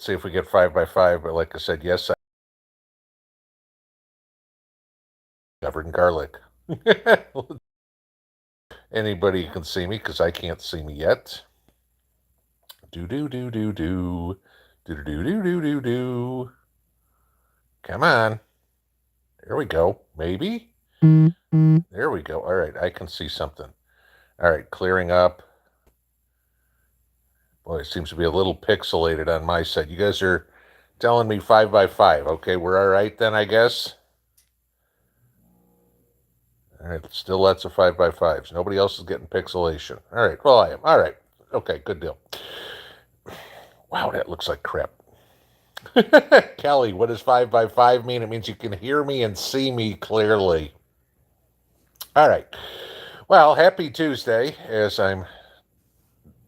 see if we get 5x5. But like I said, yes, I'm covered in garlic. Anybody can see me because I can't see me yet. Do do do do do do do do do do do. Come on. There we go. Maybe. There we go. All right, I can see something. All right, clearing up. Boy, it seems to be a little pixelated on my side. You guys are telling me 5x5. Okay, we're all right then, I guess. All right, still lots of 5x5s. Nobody else is getting pixelation. All right, well, I am. All right. Okay, good deal. Wow, that looks like crap. Kelly, what does 5x5 mean? It means you can hear me and see me clearly. All right. Well, happy Tuesday as I'm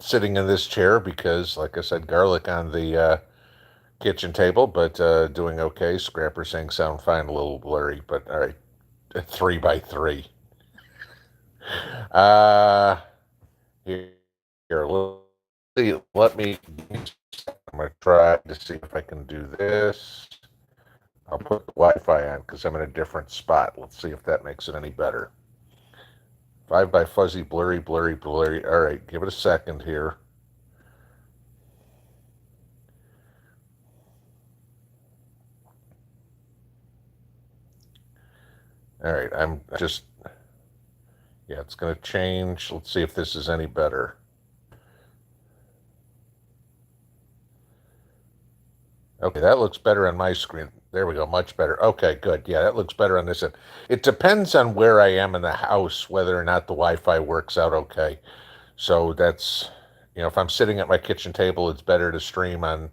sitting in this chair because, like I said, garlic on the kitchen table, but doing okay. Scrapper saying sound fine, a little blurry, but all right. 3x3. Uh, here, let me, I'm going to try to see if I can do this. I'll put the Wi-Fi on because I'm in a different spot. Let's see if that makes it any better. 5x fuzzy, blurry, blurry, blurry. All right, give it a second here. All right, I'm just, yeah, it's going to change. Let's see if this is any better. Okay, that looks better on my screen. There we go, much better. Okay, good. Yeah, that looks better on this end. It depends on where I am in the house, whether or not the Wi-Fi works out okay. So that's, if I'm sitting at my kitchen table, it's better to stream on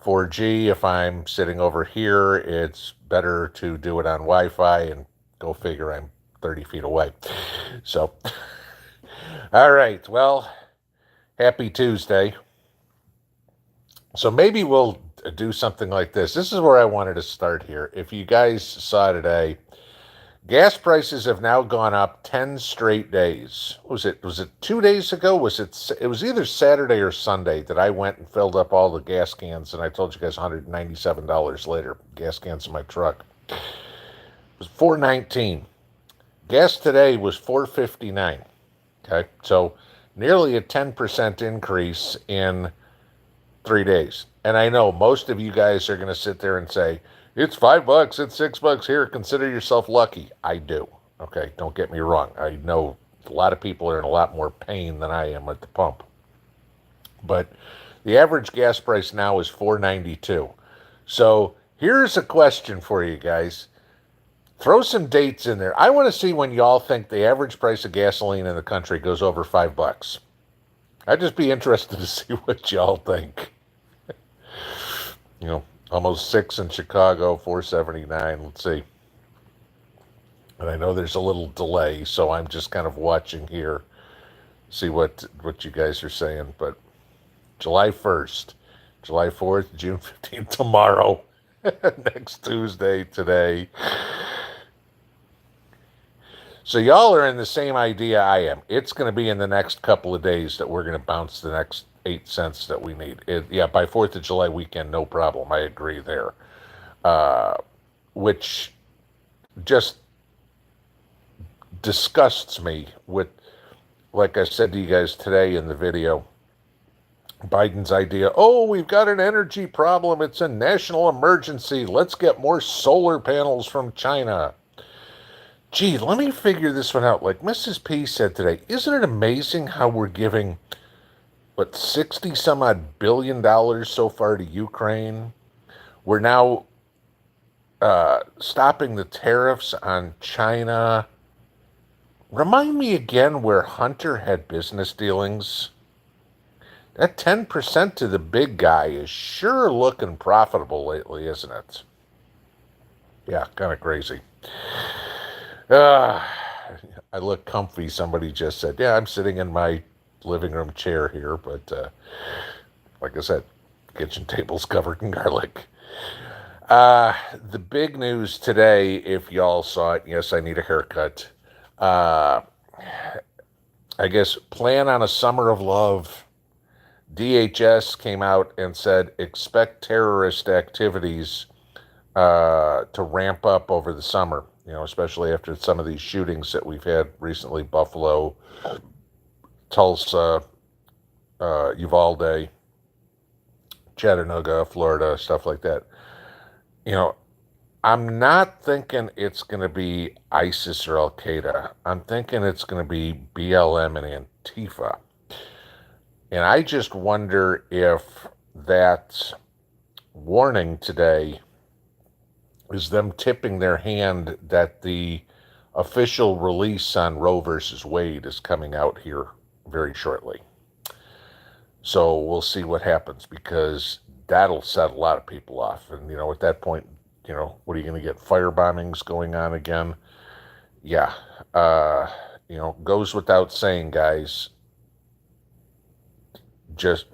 4G. If I'm sitting over here, it's better to do it on Wi-Fi, and go figure, I'm 30 feet away. So, all right, well, happy Tuesday. So maybe we'll do something like this. This is where I wanted to start here. If you guys saw today, gas prices have now gone up 10 straight days. Was it 2 days ago? It was either Saturday or Sunday that I went and filled up all the gas cans, and I told you guys $197 later, gas cans in my truck. It was $4.19. Gas today was $4.59. Okay, so nearly a 10% increase in 3 days. And I know most of you guys are going to sit there and say, it's $5, it's $6 here, consider yourself lucky. I do. Okay, don't get me wrong. I know a lot of people are in a lot more pain than I am at the pump. But the average gas price now is $4.92. So here's a question for you guys. Throw some dates in there. I want to see when y'all think the average price of gasoline in the country goes over $5. I'd just be interested to see what y'all think. Almost 6 in Chicago, 479. Let's see. And I know there's a little delay, so I'm just kind of watching here, see what you guys are saying. But July 1st, July 4th, June 15th, tomorrow, next Tuesday, today. So y'all are in the same idea I am. It's going to be in the next couple of days that we're going to bounce the next 8 cents that we need. By 4th of July weekend, no problem. I agree there. Which just disgusts me with, like I said to you guys today in the video, Biden's idea, we've got an energy problem. It's a national emergency. Let's get more solar panels from China. Gee, let me figure this one out. Like Mrs. P said today, isn't it amazing how we're giving, 60 some odd billion dollars so far to Ukraine? We're now stopping the tariffs on China. Remind me again where Hunter had business dealings. That 10% to the big guy is sure looking profitable lately, isn't it? Yeah, kind of crazy. I look comfy, somebody just said. Yeah, I'm sitting in my living room chair here, but like I said, kitchen table's covered in garlic. The big news today, if y'all saw it, yes, I need a haircut. I guess Plan on a Summer of Love DHS came out and said expect terrorist activities to ramp up over the summer, especially after some of these shootings that we've had recently, Buffalo, Tulsa, Uvalde, Chattanooga, Florida, stuff like that. I'm not thinking it's going to be ISIS or Al Qaeda. I'm thinking it's going to be BLM and Antifa. And I just wonder if that warning today is them tipping their hand that the official release on Roe versus Wade is coming out here very shortly. So we'll see what happens, because that'll set a lot of people off. And, at that point, what are you going to get? Fire bombings going on again? Yeah. Goes without saying, guys. Just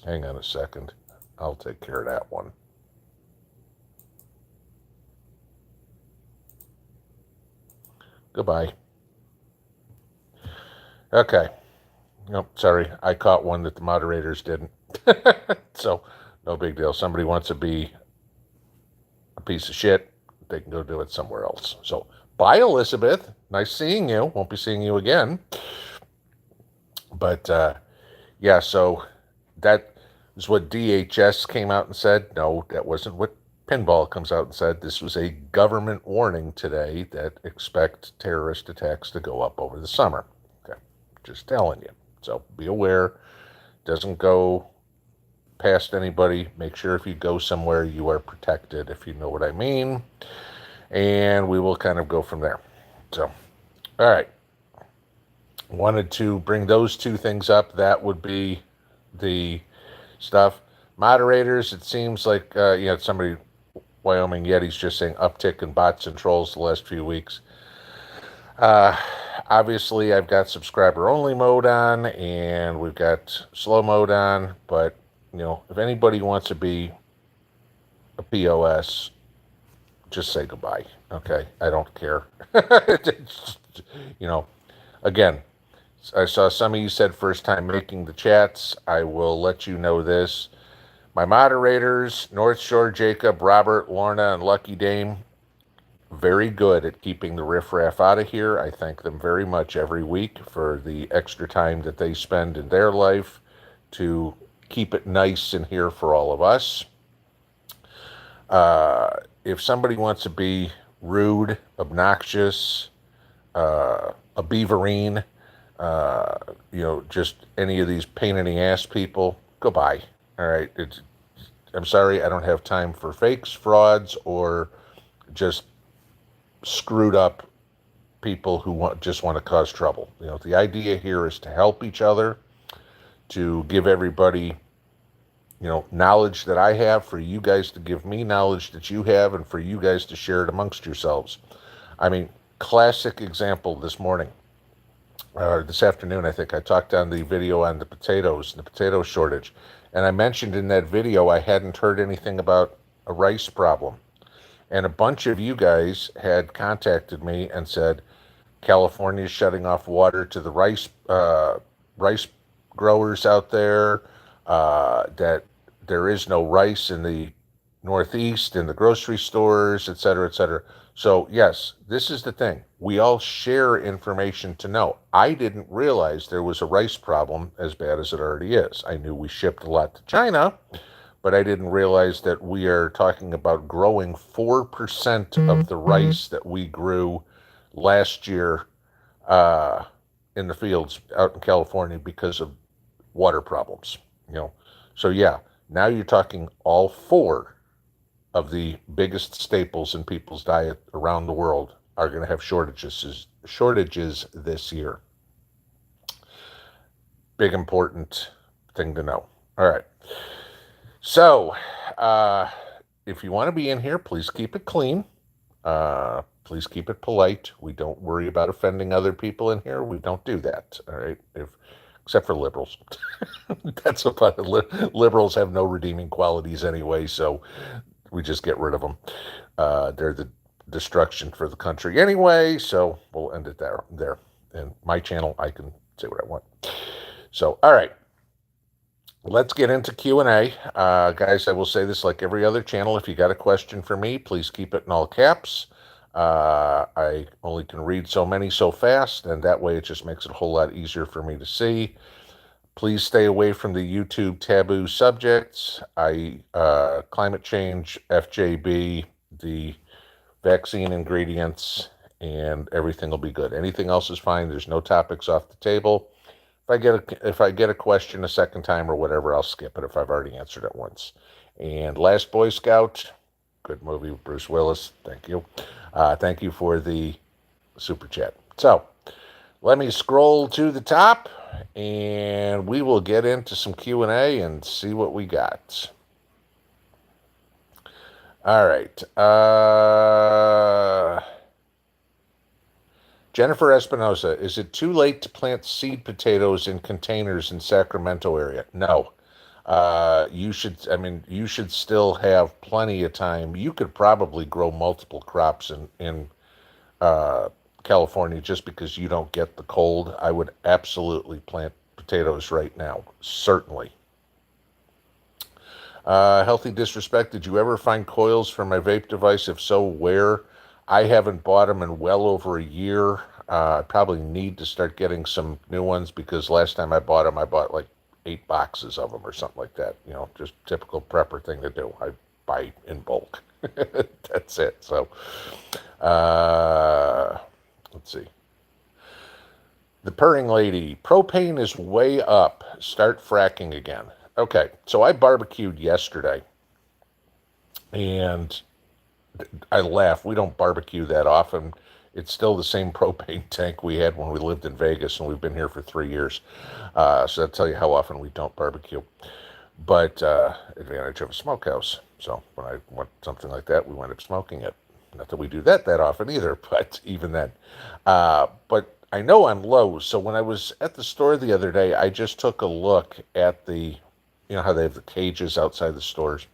hang on a second. I'll take care of that one. Goodbye. Okay. Nope, sorry. I caught one that the moderators didn't. So, no big deal. Somebody wants to be a piece of shit, they can go do it somewhere else. So, bye, Elizabeth. Nice seeing you. Won't be seeing you again. But, yeah, so that is what DHS came out and said. No, that wasn't what Pinball comes out and said. This was a government warning today that expect terrorist attacks to go up over the summer. Okay, just telling you. So be aware. Doesn't go past anybody. Make sure if you go somewhere you are protected, if you know what I mean. And we will kind of go from there. So, all right. Wanted to bring those two things up. That would be the stuff. Moderators, it seems like, somebody, Wyoming Yeti's just saying uptick in bots and trolls the last few weeks. Obviously, I've got subscriber only mode on, and we've got slow mode on, but, if anybody wants to be a POS, just say goodbye. Okay? I don't care. Again, I saw some of you said first time making the chats. I will let you know this. My moderators, North Shore, Jacob, Robert, Lorna, and Lucky Dame, very good at keeping the riffraff out of here. I thank them very much every week for the extra time that they spend in their life to keep it nice in here for all of us. If somebody wants to be rude, obnoxious, a beaverine, just any of these pain in the ass people, goodbye. All right. I'm sorry, I don't have time for fakes, frauds, or just screwed up people who just want to cause trouble. The idea here is to help each other, to give everybody, knowledge that I have, for you guys to give me knowledge that you have, and for you guys to share it amongst yourselves. I mean, classic example this morning. This afternoon, I think I talked on the video on the potatoes, the potato shortage. And I mentioned in that video I hadn't heard anything about a rice problem. And a bunch of you guys had contacted me and said, California is shutting off water to the rice growers out there, that there is no rice in the Northeast, in the grocery stores, et cetera, et cetera. So, yes, this is the thing. We all share information to know. I didn't realize there was a rice problem as bad as it already is. I knew we shipped a lot to China, but I didn't realize that we are talking about growing 4% of the rice that we grew last year in the fields out in California because of water problems. So, yeah, now you're talking all 4 of the biggest staples in people's diet around the world are going to have shortages this year. Big important thing to know. All right. So, if you want to be in here, please keep it clean. Please keep it polite. We don't worry about offending other people in here. We don't do that. All right. Except for liberals. That's about it. Liberals have no redeeming qualities anyway, so we just get rid of them. They're the destruction for the country anyway, so we'll end it there. And my channel, I can Say what I want. So, all right. Let's get into Q&A. Guys, I will say this like every other channel. If you got a question for me, please keep it in all caps. I only can read so many so fast, and that way it just makes it a whole lot easier for me to see. Please stay away from the YouTube taboo subjects. Climate change, FJB, the vaccine ingredients, and everything will be good. Anything else is fine. There's no topics off the table. If I get a question a second time or whatever, I'll skip it if I've already answered it once. And Last Boy Scout, good movie with Bruce Willis. Thank you. Thank you for the super chat. So let me scroll to the top, and we will get into some Q&A and see what we got. All right. Jennifer Espinosa, is it too late to plant seed potatoes in containers in Sacramento area? No. You should still have plenty of time. You could probably grow multiple crops in California just because you don't get the cold. I would absolutely plant potatoes right now, certainly. Healthy Disrespect, did you ever find coils for my vape device? If so, where? I haven't bought them in well over a year. I probably need to start getting some new ones because last time I bought them, I bought like 8 boxes of them or something like that. You know, just typical prepper thing to do. I buy in bulk. That's it. So, let's see. The Purring Lady, propane is way up. Start fracking again. Okay, so I barbecued yesterday, and I laugh. We don't barbecue that often. It's still the same propane tank we had when we lived in Vegas, and we've been here for 3 years. So that'll tell you how often we don't barbecue. But advantage of a smokehouse. So when I want something like that, we wind up smoking it. Not that we do that often either, but even then. But I know I'm low, so when I was at the store the other day, I just took a look at the, you know how they have the cages outside the stores.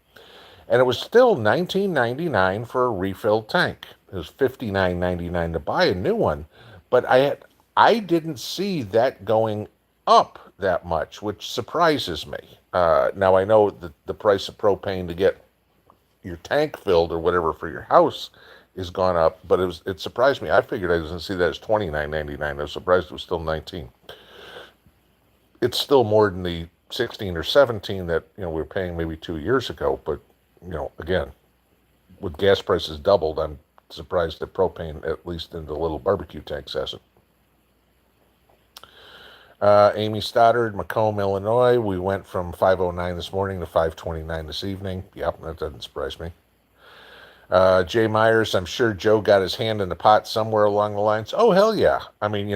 And it was still $19.99 for a refilled tank. It was $59.99 to buy a new one. But I didn't see that going up that much, which surprises me. Now, I know that the price of propane to get your tank filled or whatever for your house is gone up, but it surprised me. I figured I was going to see that as $29.99. I was surprised it was still $19. It's still more than the 16 or 17 that we were paying maybe 2 years ago. But again, with gas prices doubled, I'm surprised that propane, at least in the little barbecue tanks, hasn't. Amy Stoddard, Macomb, Illinois. We went from 5:09 this morning to 5:29 this evening. Yep, that doesn't surprise me. Jay Myers, I'm sure Joe got his hand in the pot somewhere along the lines. Oh, hell yeah. I mean,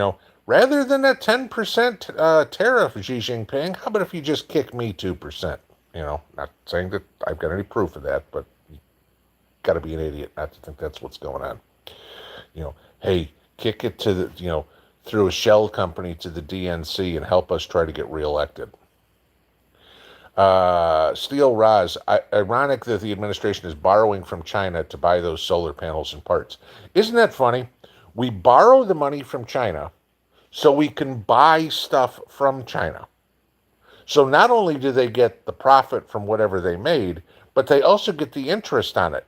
rather than that 10% tariff, Xi Jinping, how about if you just kick me 2%? Not saying that I've got any proof of that, but you got to be an idiot not to think that's what's going on. Hey, kick it to the, through a shell company to the DNC and help us try to get reelected. Steel Roz, ironic that the administration is borrowing from China to buy those solar panels and parts. Isn't that funny? We borrow the money from China so we can buy stuff from China. So not only do they get the profit from whatever they made, but they also get the interest on it.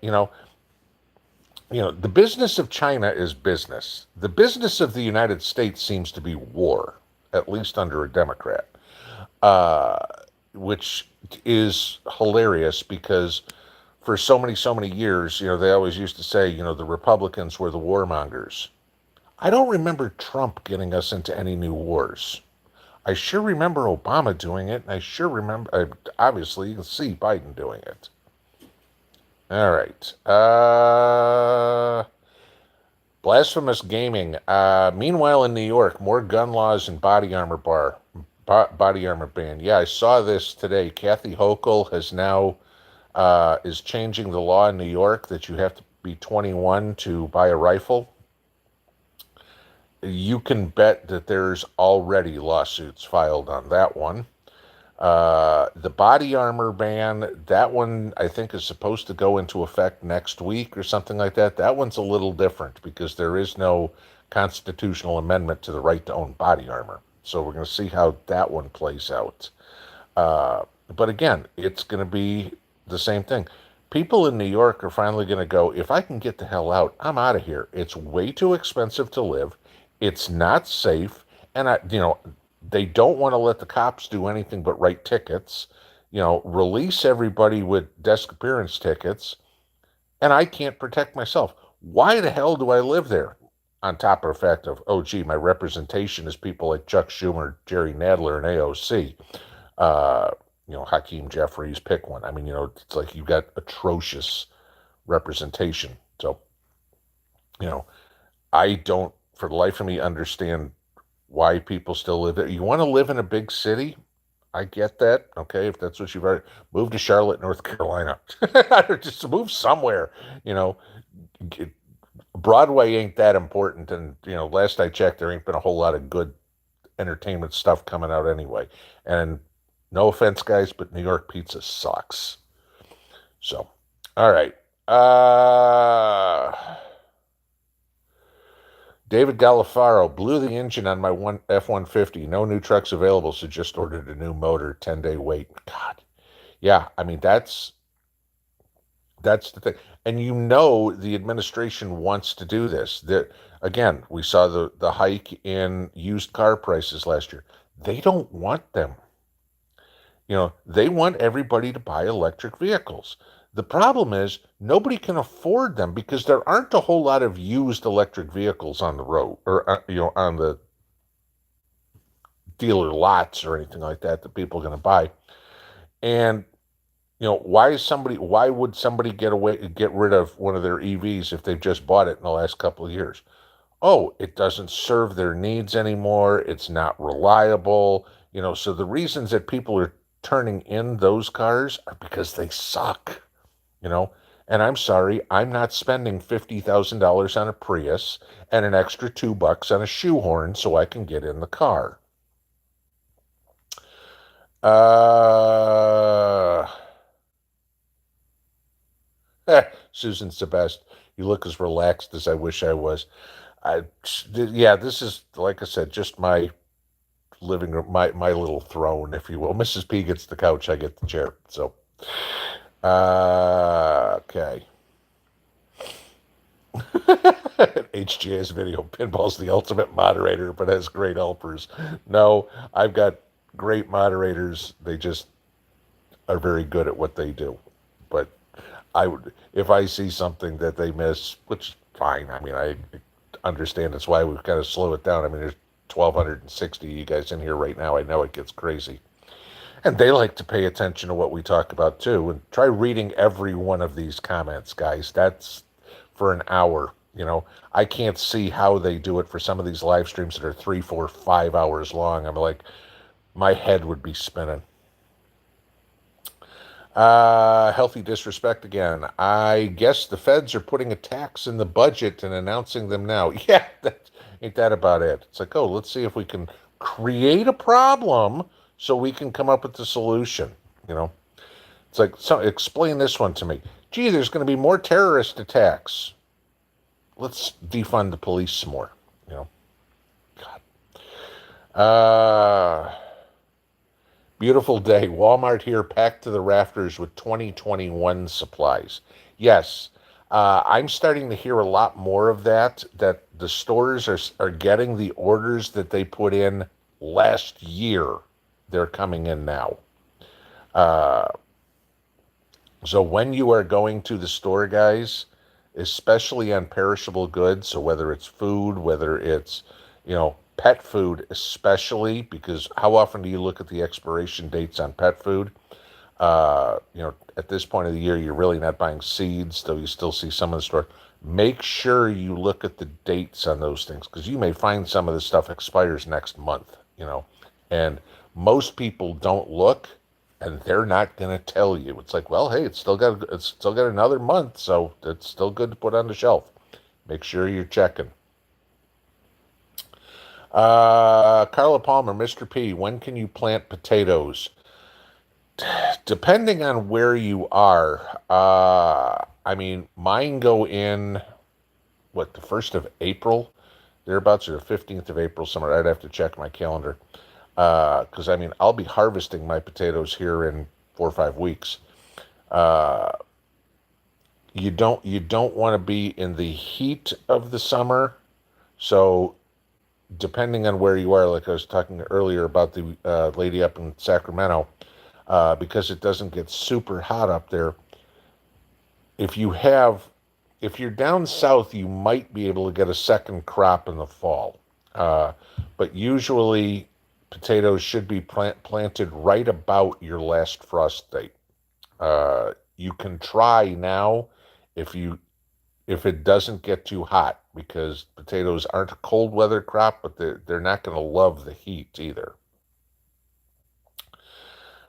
The business of China is business. The business of the United States seems to be war, at least under a Democrat, which is hilarious because for so many years, they always used to say, the Republicans were the warmongers. I don't remember Trump getting us into any new wars. I sure remember Obama doing it, and I sure remember, obviously, you can see Biden doing it. All right. Blasphemous Gaming. Meanwhile, in New York, more gun laws and body armor ban. Yeah, I saw this today. Kathy Hochul has now is changing the law in New York that you have to be 21 to buy a rifle. You can bet that there's already lawsuits filed on that one. The body armor ban, that one I think is supposed to go into effect next week or something like that. That one's a little different because there is no constitutional amendment to the right to own body armor. So we're going to see how that one plays out. But again, it's going to be the same thing. People in New York are finally going to go, if I can get the hell out, I'm out of here. It's way too expensive to live. It's not safe. And they don't want to let the cops do anything but write tickets, release everybody with desk appearance tickets, and I can't protect myself. Why the hell do I live there? On top of the fact of, oh, gee, my representation is people like Chuck Schumer, Jerry Nadler, and AOC. Uh, Hakeem Jeffries, pick one. I mean, it's like you've got atrocious representation. So, I don't, for the life of me, understand why people still live there. You want to live in a big city? I get that. Okay, if that's what you've already moved to Charlotte, North Carolina, or just move somewhere. You know, Broadway ain't that important, and last I checked, there ain't been a whole lot of good entertainment stuff coming out anyway. And no offense, guys, but New York pizza sucks. So, all right. David Galifaro blew the engine on my F-150. No new trucks available, so just ordered a new motor. 10-day wait. God, yeah. I mean, that's the thing. And the administration wants to do this. Again, we saw the hike in used car prices last year. They don't want them. They want everybody to buy electric vehicles. The problem is nobody can afford them because there aren't a whole lot of used electric vehicles on the road or, on the dealer lots or anything like that people are going to buy. And, why would somebody get rid of one of their EVs if they've just bought it in the last couple of years? Oh, it doesn't serve their needs anymore. It's not reliable. So the reasons that people are turning in those cars are because they suck. And I'm sorry, I'm not spending $50,000 on a Prius and an extra $2 on a shoehorn so I can get in the car. Susan's the best. You look as relaxed as I wish I was. This is, like I said, just my living room, my little throne, if you will. Mrs. P gets the couch, I get the chair. So, okay. HGA's video, Pinball's the ultimate moderator, but has great helpers. No, I've got great moderators. They just are very good at what they do. But if I see something that they miss, which is fine. I mean, I understand that's why we've got to slow it down. I mean, there's 1,260 of you guys in here right now. I know it gets crazy. And they like to pay attention to what we talk about too. And try reading every one of these comments, guys. That's for an hour. I can't see how they do it for some of these live streams that are 3, 4, 5 hours long. I'm like, my head would be spinning. Healthy disrespect again. I guess the feds are putting a tax in the budget and announcing them now. Yeah, ain't that about it? It's like, oh, let's see if we can create a problem so we can come up with the solution. It's like, so explain this one to me. Gee, there's going to be more terrorist attacks. Let's defund the police some more. God. Beautiful day. Walmart here packed to the rafters with 2021 supplies. Yes, I'm starting to hear a lot more of that the stores are getting the orders that they put in last year. They're coming in now. So when you are going to the store, guys, especially on perishable goods, so whether it's food, whether it's, pet food especially, because how often do you look at the expiration dates on pet food? At this point of the year, you're really not buying seeds, though you still see some in the store. Make sure you look at the dates on those things, because you may find some of this stuff expires next month, and most people don't look, and they're not going to tell you. It's like, well, hey, it's still got another month, so it's still good to put on the shelf. Make sure you're checking. Carla Palmer, Mr. P, when can you plant potatoes? Depending on where you are, I mean, mine go in, the 1st of April? thereabouts, or the 15th of April, somewhere. I'd have to check my calendar. Because I mean, I'll be harvesting my potatoes here in 4 or 5 weeks. Uh, you don't want to be in the heat of the summer. So depending on where you are, like I was talking earlier about the lady up in Sacramento, because it doesn't get super hot up there. If you have, if you're down south, you might be able to get a second crop in the fall. Uh, but usually potatoes should be planted right about your last frost date. You can try now if you if it doesn't get too hot, because potatoes aren't a cold weather crop, but they're not going to love the heat either.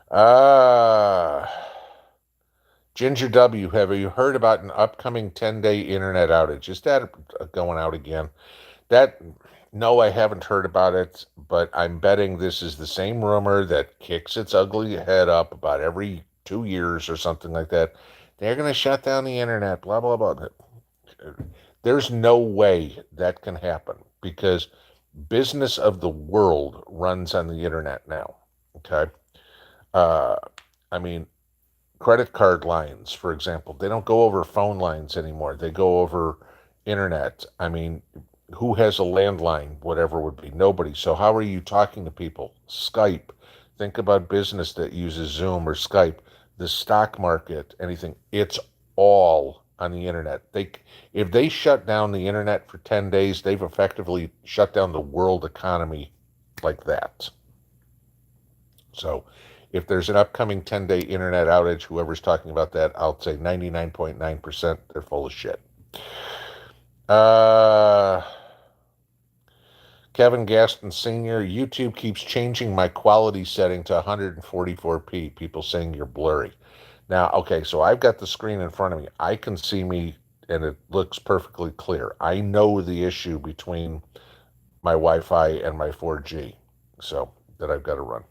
Uh, Ginger W, have you heard about an upcoming 10-day internet outage? Is that going out again? That, no, I haven't heard about it, but I'm betting this is the same rumor that kicks its ugly head up about every 2 years or something like that. They're going to shut down the internet, blah, blah, blah. There's no way that can happen, because business of the world runs on the internet now. Okay. Uh, I mean, credit card lines, for example, they don't go over phone lines anymore. They go over internet. I mean, who has a landline? Whatever would be nobody. So how are you talking to people? Skype. Think about business that uses Zoom or Skype. The stock market, anything. It's all on the internet. If they shut down the internet for 10 days, they've effectively shut down the world economy like that. So if there's an upcoming 10-day internet outage, whoever's talking about that, I'll say 99.9% they're full of shit. Kevin Gaston Sr., YouTube keeps changing my quality setting to 144p. People saying you're blurry. Now, okay, so I've got the screen in front of me. I can see me, and it looks perfectly clear. I know the issue between my Wi-Fi and my 4G, so that I've got to run.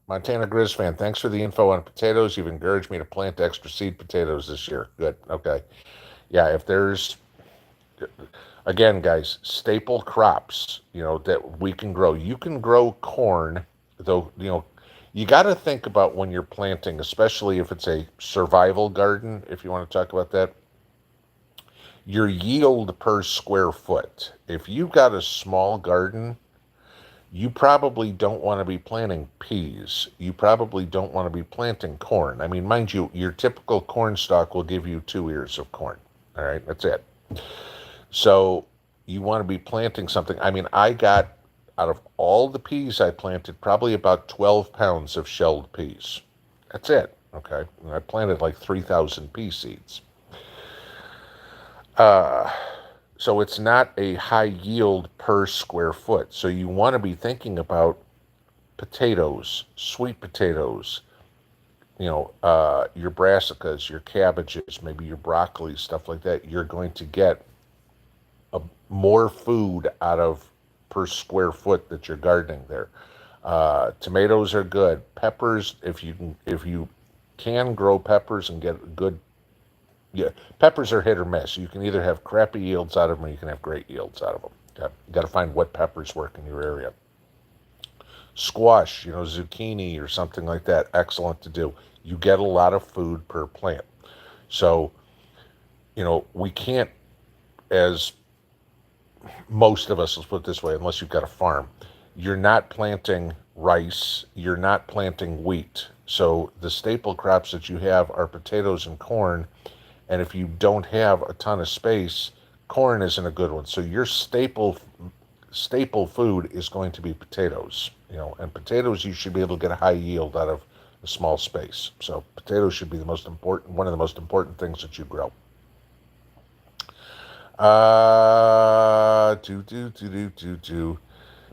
Montana Grizz fan, thanks for the info on potatoes. You've encouraged me to plant extra seed potatoes this year. Good. Okay. Yeah, if there's, again, guys, staple crops, that we can grow. You can grow corn, though, you got to think about when you're planting, especially if it's a survival garden, if you want to talk about that, your yield per square foot. If you've got a small garden, you probably don't want to be planting peas. You probably don't want to be planting corn. I mean, mind you, your typical corn stalk will give you 2 ears of corn. All right, that's it. So you want to be planting something. I mean, I got, out of all the peas I planted, probably about 12 pounds of shelled peas. That's it, okay? And I planted like 3,000 pea seeds. So it's not a high yield per square foot. So you want to be thinking about potatoes, sweet potatoes, your brassicas, your cabbages, maybe your broccoli, stuff like that. You're going to get more food out of per square foot that you're gardening there. Tomatoes are good. Peppers, if you can grow peppers and get good, yeah, peppers are hit or miss. You can either have crappy yields out of them, or you can have great yields out of them. Okay? You got to find what peppers work in your area. Squash, zucchini or something like that, excellent to do. You get a lot of food per plant. So, we can't, as most of us, let's put it this way, unless you've got a farm, you're not planting rice, you're not planting wheat. So the staple crops that you have are potatoes and corn. And if you don't have a ton of space, corn isn't a good one. So your staple food is going to be potatoes, and potatoes, you should be able to get a high yield out of a small space. So potatoes should be one of the most important things that you grow.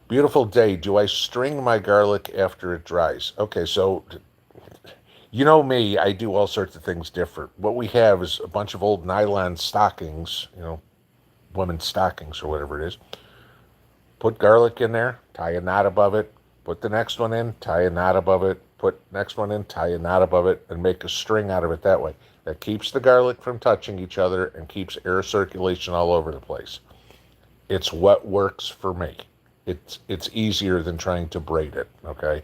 Beautiful day. Do I string my garlic after it dries? Okay, so you know me, I do all sorts of things different. What we have is a bunch of old nylon stockings, women's stockings or whatever it is. Put garlic in there, tie a knot above it, Put the next one in, tie a knot above it, put next one in, tie a knot above it, and make a string out of it that way. That keeps the garlic from touching each other and keeps air circulation all over the place. It's what works for me. It's easier than trying to braid it, okay?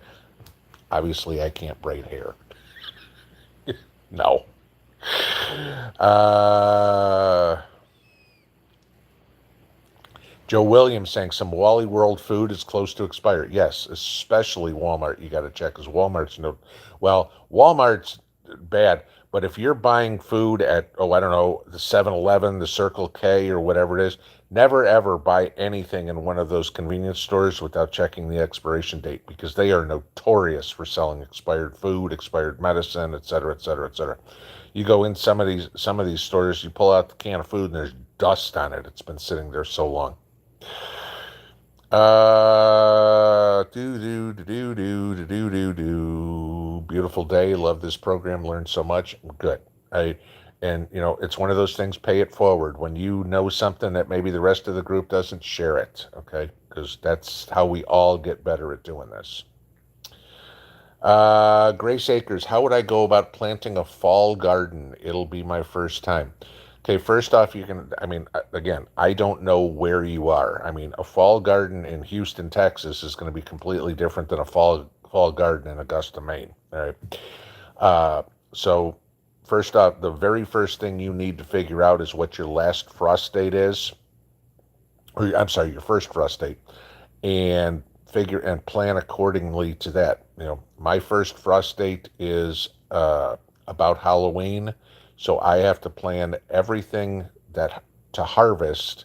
Obviously, I can't braid hair. No. Uh, Joe Williams saying some Wally World food is close to expiry. Yes, especially Walmart. You got to check because Walmart's no. Well, Walmart's bad, but if you're buying food at I don't know, the 7-Eleven, the Circle K, or whatever it is, never ever buy anything in one of those convenience stores without checking the expiration date because they are notorious for selling expired food, expired medicine, et cetera, et cetera, et cetera. You go in some of these stores, you pull out the can of food and there's dust on it. It's been sitting there so long. Beautiful day. Love this program. Learned so much. Good. And it's one of those things. Pay it forward. When you know something that maybe the rest of the group doesn't, share it. Okay, because that's how we all get better at doing this. Grace Acres. How would I go about planting a fall garden? It'll be my first time. Okay, first off, again, I don't know where you are. I mean, a fall garden in Houston, Texas is going to be completely different than a fall garden in Augusta, Maine. All right. So first off, the very first thing you need to figure out is what your last frost date is. I'm sorry, your first frost date. And plan accordingly to that. My first frost date is about Halloween. So I have to plan everything to harvest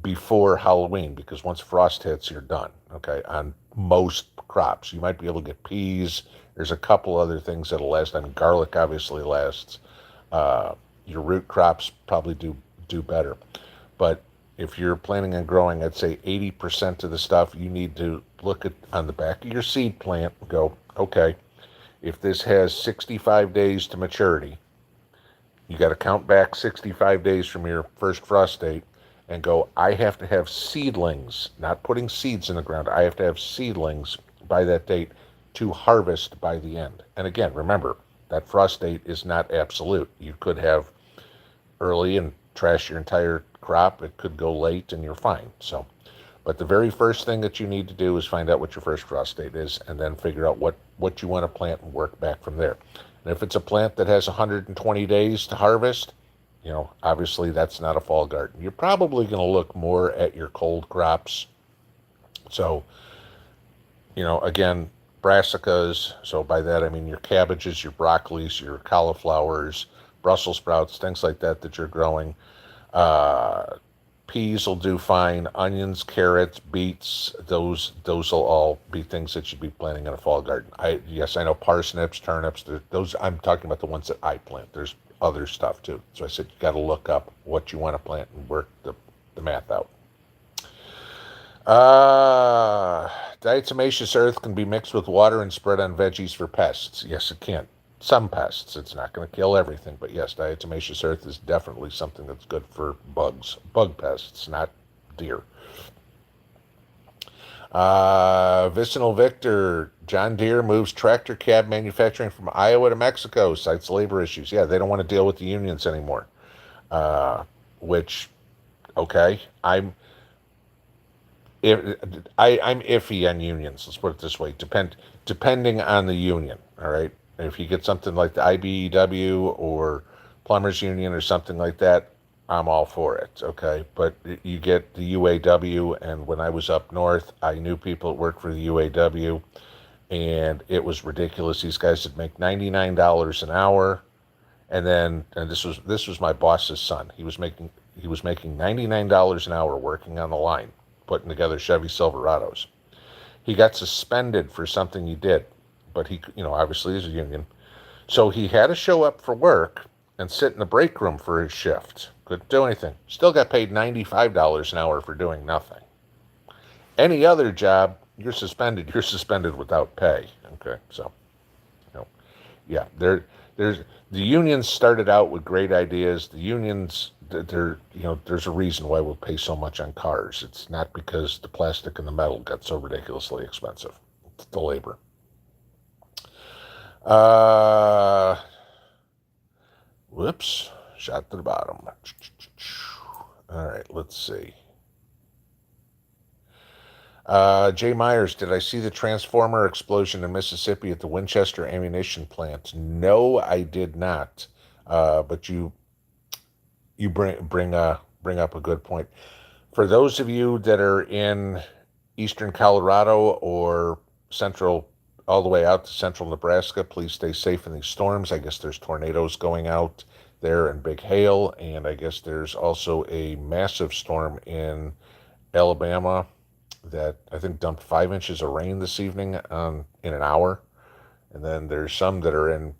before Halloween because once frost hits, you're done, okay, on most crops. You might be able to get peas. There's a couple other things that'll last. I mean, garlic obviously lasts. Your root crops probably do better. But if you're planning on growing, I'd say 80% of the stuff you need to look at on the back of your seed plant and go, okay, if this has 65 days to maturity, you got to count back 65 days from your first frost date and go, I have to have seedlings, not putting seeds in the ground. I have to have seedlings by that date to harvest by the end. And again, remember, that frost date is not absolute. You could have early and trash your entire crop. It could go late and you're fine. But the very first thing that you need to do is find out what your first frost date is and then figure out what you want to plant and work back from there. And if it's a plant that has 120 days to harvest, obviously that's not a fall garden. You're probably going to look more at your cold crops. So, again, brassicas. So by that, I mean your cabbages, your broccolis, your cauliflowers, Brussels sprouts, things like that you're growing. Peas will do fine. Onions, carrots, beets, those will all be things that you'd be planting in a fall garden. I know parsnips, turnips, those I'm talking about the ones that I plant. There's other stuff too. So I said you got to look up what you want to plant and work the math out. Diatomaceous earth can be mixed with water and spread on veggies for pests. Yes, it can. Some pests. It's not going to kill everything, but yes, diatomaceous earth is definitely something that's good for bug pests, not deer. Vicinal Victor, John Deere moves tractor cab manufacturing from Iowa to Mexico, cites labor issues. Yeah, they don't want to deal with the unions anymore. Which, okay, I'm iffy on unions. Let's put it this way: depending on the union. All right. If you get something like the IBEW or Plumbers Union or something like that, I'm all for it, okay? But you get the UAW, and when I was up north, I knew people that worked for the UAW, and it was ridiculous. These guys would make $99 an hour, and this was my boss's son. He was making $99 an hour working on the line, putting together Chevy Silverados. He got suspended for something he did. But he, obviously is a union. So he had to show up for work and sit in the break room for his shift. Couldn't do anything. Still got paid $95 an hour for doing nothing. Any other job, you're suspended. You're suspended without pay. Okay, so, yeah, there's the unions started out with great ideas. The unions, there's a reason why we'll pay so much on cars. It's not because the plastic and the metal got so ridiculously expensive. the labor. Whoops, shot to the bottom. All right, let's see. Jay Myers, did I see the transformer explosion in Mississippi at the Winchester ammunition plant? No, I did not. But you bring up a good point. For those of you that are in eastern Colorado or central, all the way out to central Nebraska, please stay safe in these storms. I guess there's tornadoes going out there and big hail, and I guess there's also a massive storm in Alabama that I think dumped 5 inches of rain this evening in an hour. And then there's some that are in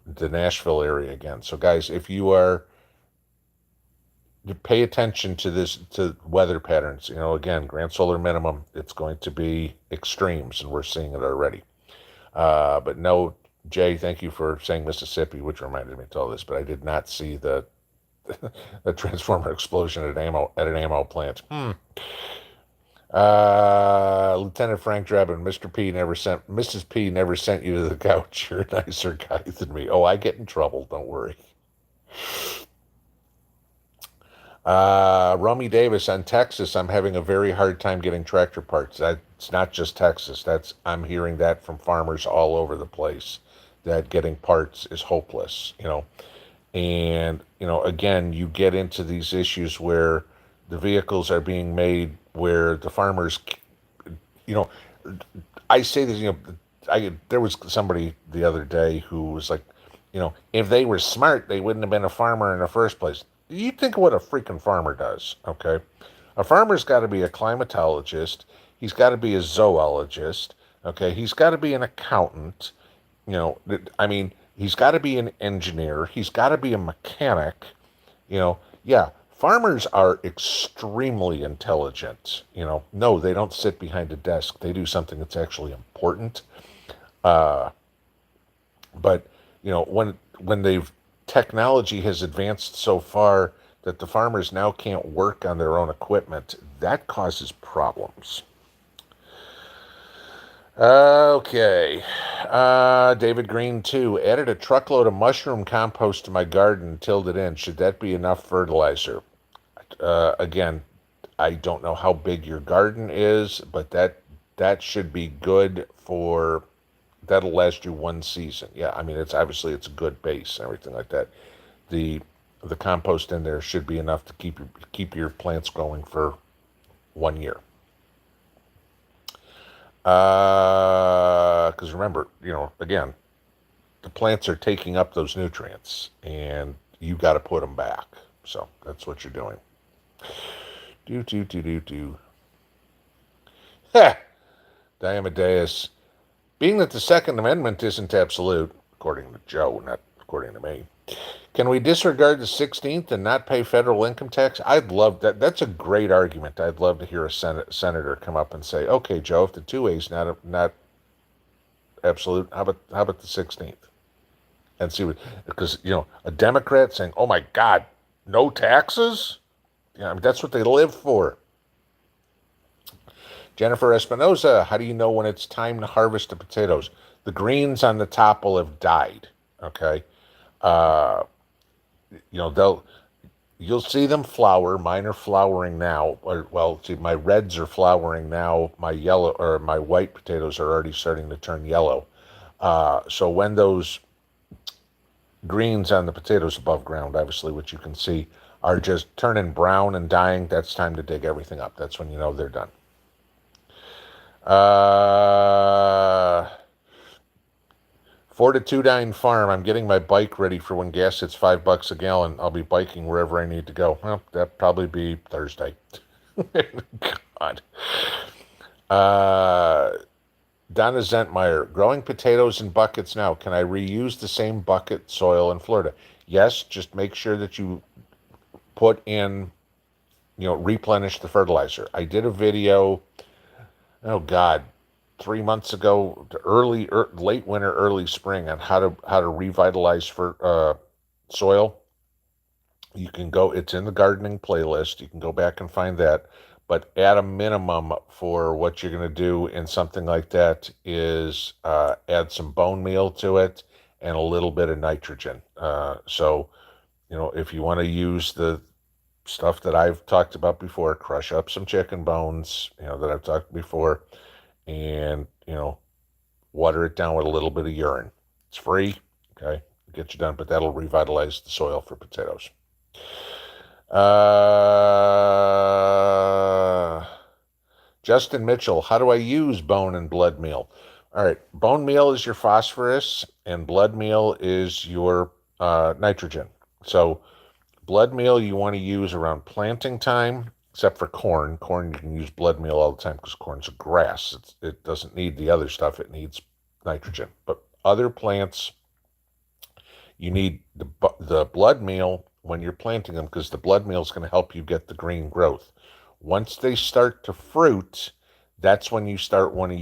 the Nashville area again. So guys, if you pay attention to to weather patterns, again, grand solar minimum, it's going to be extremes, and we're seeing it already. But no, Jay, thank you for saying Mississippi, which reminded me to all this, but I did not see the the transformer explosion at an ammo plant. Lieutenant Frank Drebin, Mrs. P never sent you to the couch. You're a nicer guy than me. Oh, I get in trouble. Don't worry. Romy Davis on Texas. I'm having a very hard time getting tractor parts. It's not just Texas. I'm hearing that from farmers all over the place, that getting parts is hopeless, And, again, you get into these issues where the vehicles are being made where the farmers, I say this, there was somebody the other day who was like, if they were smart, they wouldn't have been a farmer in the first place. You think of what a freaking farmer does, okay? A farmer's got to be a climatologist. He's got to be a zoologist, okay? He's got to be an accountant. He's got to be an engineer. He's got to be a mechanic. Yeah, farmers are extremely intelligent. No, they don't sit behind a desk. They do something that's actually important. But when technology has advanced so far that the farmers now can't work on their own equipment, that causes problems. Okay. David Green, too. Added a truckload of mushroom compost to my garden and tilled it in. Should that be enough fertilizer? Again, I don't know how big your garden is, but that should be good for... That'll last you one season. Yeah, it's obviously it's a good base and everything like that. The compost in there should be enough to keep your plants growing for 1 year. Because remember, again, the plants are taking up those nutrients, and you got to put them back. So that's what you're doing. Ha! Diamadeus. Being that the Second Amendment isn't absolute, according to Joe, not according to me, can we disregard the 16th and not pay federal income tax? I'd love that. That's a great argument. I'd love to hear a senator come up and say, okay, Joe, if the 2A's not absolute, how about the 16th? And see because, a Democrat saying, oh my God, no taxes? Yeah, that's what they live for. Jennifer Espinoza, how do you know when it's time to harvest the potatoes? The greens on the top will have died, okay? You'll see them flower. Mine are flowering now. My reds are flowering now. My yellow or my white potatoes are already starting to turn yellow. So when those greens on the potatoes above ground, obviously, which you can see, are just turning brown and dying, that's time to dig everything up. That's when you know they're done. Fortitude Farm. I'm getting my bike ready for when gas hits $5 a gallon. I'll be biking wherever I need to go. Well, that'll probably be Thursday. God. Donna Zentmeyer. Growing potatoes in buckets now. Can I reuse the same bucket soil in Florida? Yes, just make sure that you put in, replenish the fertilizer. I did a video, 3 months ago, late winter, early spring, on how to revitalize soil. You can go. It's in the gardening playlist. You can go back and find that. but at a minimum for what you're going to do in something like that is add some bone meal to it and a little bit of nitrogen. So, if you want to use the stuff that I've talked about before, crush up some chicken bones, that I've talked before, and, water it down with a little bit of urine. It's free, okay? Get you done, but that'll revitalize the soil for potatoes. Justin Mitchell, how do I use bone and blood meal? All right, bone meal is your phosphorus, and blood meal is your nitrogen. So blood meal you want to use around planting time, except for corn. Corn, you can use blood meal all the time because corn's a grass. It doesn't need the other stuff. It needs nitrogen. But other plants, you need the blood meal when you're planting them because the blood meal is going to help you get the green growth. Once they start to fruit, that's when you start want to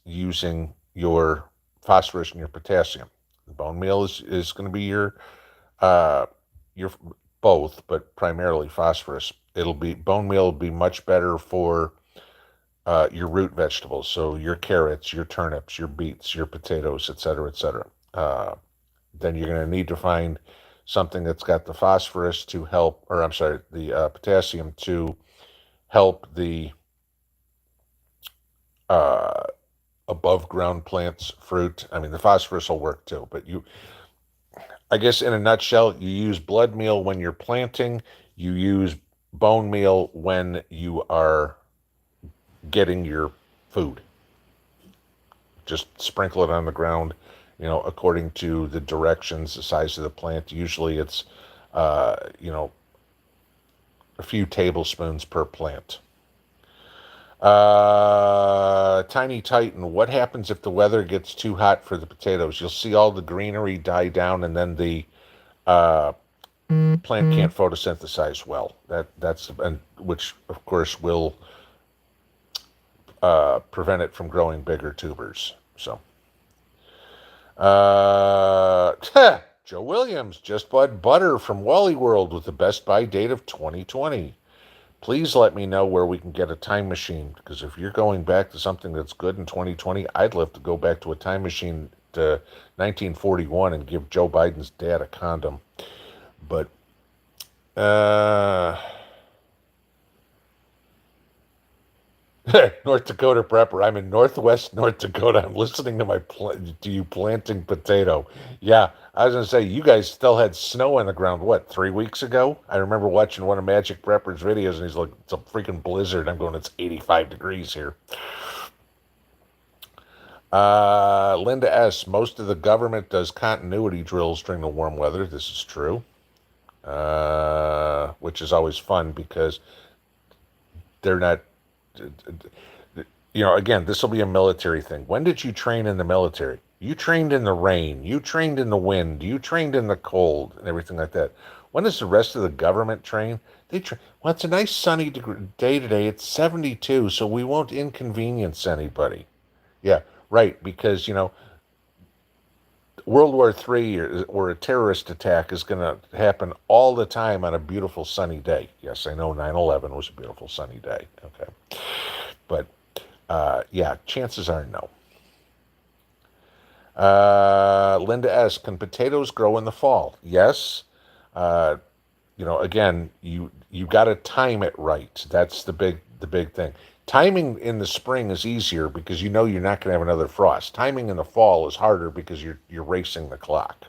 using your phosphorus and your potassium. The bone meal is going to be your both, but primarily phosphorus. Bone meal will be much better for your root vegetables, so your carrots, your turnips, your beets, your potatoes, etc., etc. Then you're going to need to find something that's got the phosphorus to help, or I'm sorry, the potassium to help the above ground plants fruit. I mean, the phosphorus will work too, but I guess in a nutshell, you use blood meal when you're planting, you use bone meal when you are getting your food. Just sprinkle it on the ground, according to the directions, the size of the plant. Usually it's, a few tablespoons per plant. Tiny Titan, what happens if the weather gets too hot for the potatoes? You'll see all the greenery die down, and then the plant can't photosynthesize well. Which of course will prevent it from growing bigger tubers. So, Joe Williams just bought butter from Wally World with the best buy date of 2020. Please let me know where we can get a time machine, because if you're going back to something that's good in 2020, I'd love to go back to a time machine to 1941 and give Joe Biden's dad a condom. But, North Dakota prepper. I'm in Northwest North Dakota. I'm listening to you planting potato. Yeah, I was going to say, you guys still had snow on the ground, 3 weeks ago? I remember watching one of Magic Prepper's videos, and he's like, it's a freaking blizzard. I'm going, it's 85 degrees here. Linda S., most of the government does continuity drills during the warm weather. This is true. Which is always fun because they're not... again, this will be a military thing. When did you train in the military? You trained in the rain. You trained in the wind. You trained in the cold and everything like that. When does the rest of the government train? Well, it's a nice sunny day today. It's 72, so we won't inconvenience anybody. Yeah, right, because, World War III or a terrorist attack is going to happen all the time on a beautiful sunny day. Yes, I know 9/11 was a beautiful sunny day. Okay. But, yeah, chances are no. Linda S., can potatoes grow in the fall? Yes. Again, you got to time it right. That's the big thing. Timing in the spring is easier because you're not going to have another frost. Timing in the fall is harder because you're racing the clock.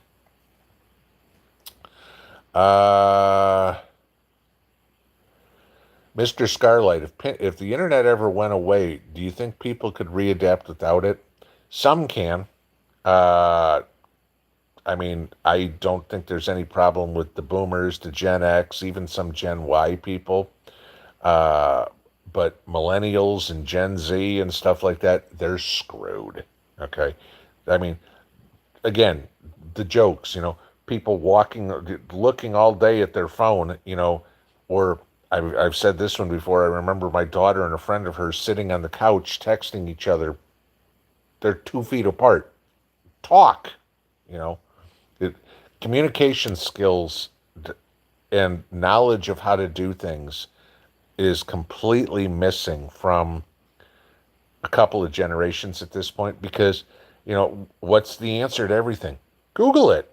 Mr. Scarlight, if the internet ever went away, do you think people could readapt without it? Some can. I don't think there's any problem with the boomers, the Gen X, even some Gen Y people. But millennials and Gen Z and stuff like that, they're screwed. Okay. Again, the jokes, people looking all day at their phone, or I've said this one before. I remember my daughter and a friend of hers sitting on the couch texting each other. They're 2 feet apart. Talk, communication skills and knowledge of how to do things is completely missing from a couple of generations at this point because, what's the answer to everything? Google it,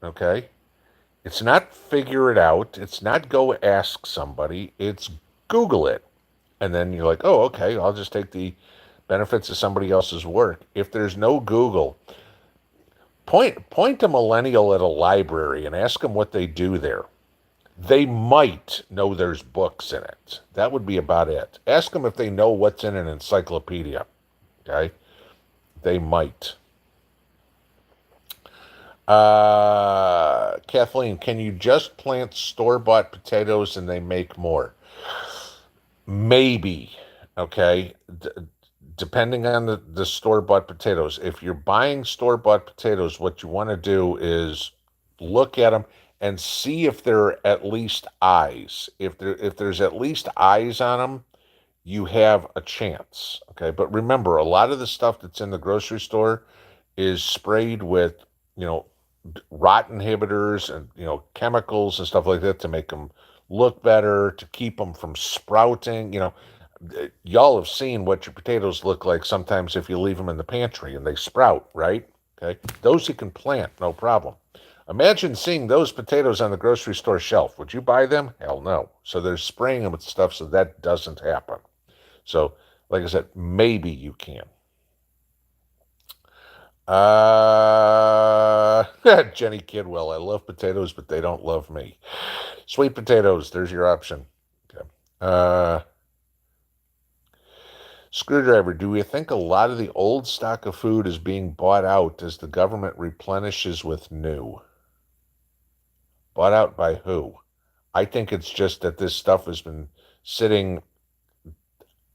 okay? It's not figure it out. It's not go ask somebody. It's Google it. And then you're like, oh, okay, I'll just take the benefits of somebody else's work. If there's no Google, point a millennial at a library and ask them what they do there. They might know there's books in it. That would be about it. Ask them if they know what's in an encyclopedia. Okay? They might. Kathleen, can you just plant store-bought potatoes and they make more? Maybe. Okay? Depending on the store-bought potatoes. If you're buying store-bought potatoes, what you want to do is look at them and see if there are at least eyes. If there's at least eyes on them, you have a chance. Okay, but remember, a lot of the stuff that's in the grocery store is sprayed with, you know, rot inhibitors and chemicals and stuff like that to make them look better, to keep them from sprouting. Y'all have seen what your potatoes look like sometimes if you leave them in the pantry and they sprout, right? Okay, those you can plant, no problem. Imagine seeing those potatoes on the grocery store shelf. Would you buy them? Hell no. So they're spraying them with stuff so that doesn't happen. So, like I said, maybe you can. Jenny Kidwell, I love potatoes, but they don't love me. Sweet potatoes, there's your option. Okay. Screwdriver, do we think a lot of the old stock of food is being bought out as the government replenishes with new? Bought out by who? I think it's just that this stuff has been sitting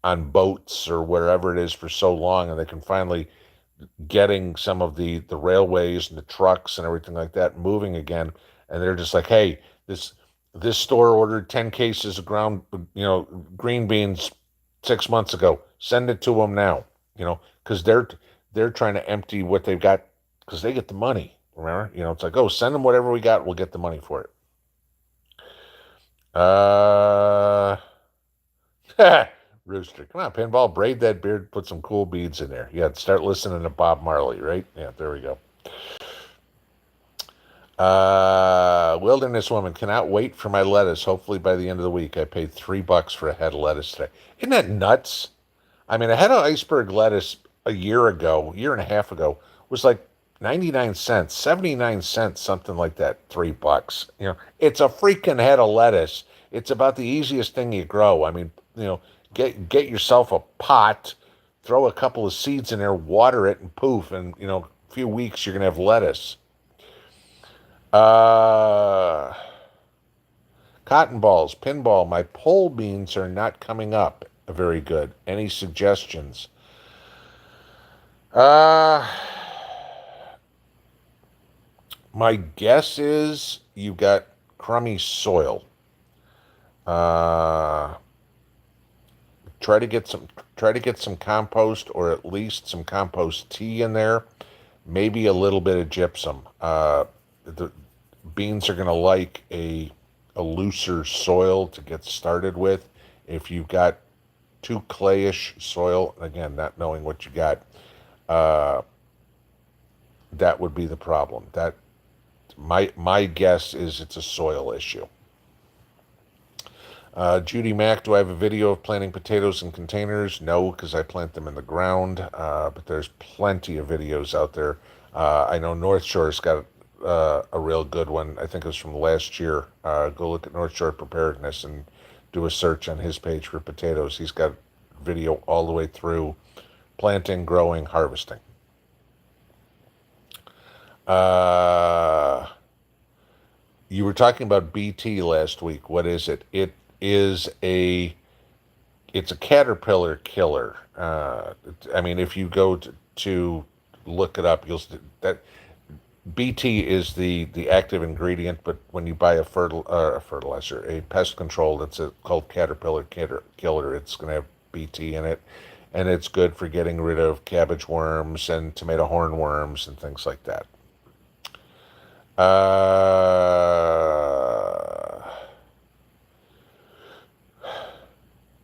on boats or wherever it is for so long, and they can finally getting some of the railways and the trucks and everything like that moving again, and they're just like, hey, this store ordered 10 cases of ground green beans 6 months ago. Send it to them now, because they're trying to empty what they've got because they get the money. Remember, it's like, oh, send them whatever we got, we'll get the money for it. Rooster, come on, Pinball, braid that beard, put some cool beads in there. Yeah, start listening to Bob Marley, right? Yeah, there we go. Wilderness Woman, cannot wait for my lettuce. Hopefully by the end of the week. I paid $3 for a head of lettuce today. Isn't that nuts? I mean, a head of iceberg lettuce a year and a half ago, was like 99 cents, 79 cents, something like that. $3. It's a freaking head of lettuce. It's about the easiest thing you grow. I mean, get yourself a pot, throw a couple of seeds in there, water it, and poof, and a few weeks you're gonna have lettuce. Cotton balls, pinball. My pole beans are not coming up very good. Any suggestions? My guess is you've got crummy soil. Try to get some compost, or at least some compost tea in there. Maybe a little bit of gypsum. The beans are going to like a looser soil to get started with. If you've got too clayish soil, again, not knowing what you got, that would be the problem. That my guess is it's a soil issue. Judy Mack, do I have a video of planting potatoes in containers? No, because I plant them in the ground, but there's plenty of videos out there. I know North Shore's got a real good one. I think it was from last year. Go look at North Shore Preparedness and do a search on his page for potatoes. He's got video all the way through planting, growing, harvesting. You were talking about BT last week. What is it? It's a caterpillar killer. I mean, if you go to look it up, you'll see that BT is the active ingredient. But when you buy a fertilizer, a pest control that's called caterpillar killer, it's going to have BT in it, and it's good for getting rid of cabbage worms and tomato hornworms and things like that.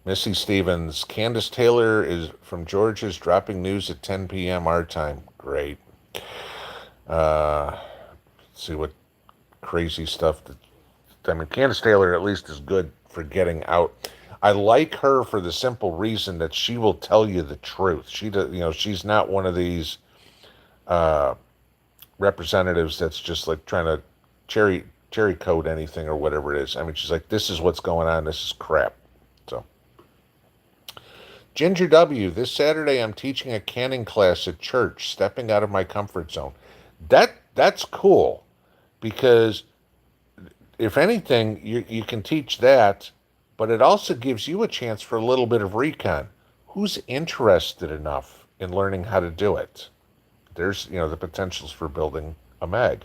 Missy Stevens, Candace Taylor is from Georgia's dropping news at 10 p.m. our time. Great. Let's see what crazy stuff that I mean, Candace Taylor at least is good for getting out. I like her for the simple reason that she will tell you the truth. She does, she's not one of these representatives that's just like trying to cherry coat anything or whatever it is. I mean, she's like, this is what's going on. This is crap. So, Ginger W. This Saturday, I'm teaching a canning class at church. Stepping out of my comfort zone. That's cool, because if anything, you can teach that, but it also gives you a chance for a little bit of recon. Who's interested enough in learning how to do it? There's, the potentials for building a mag.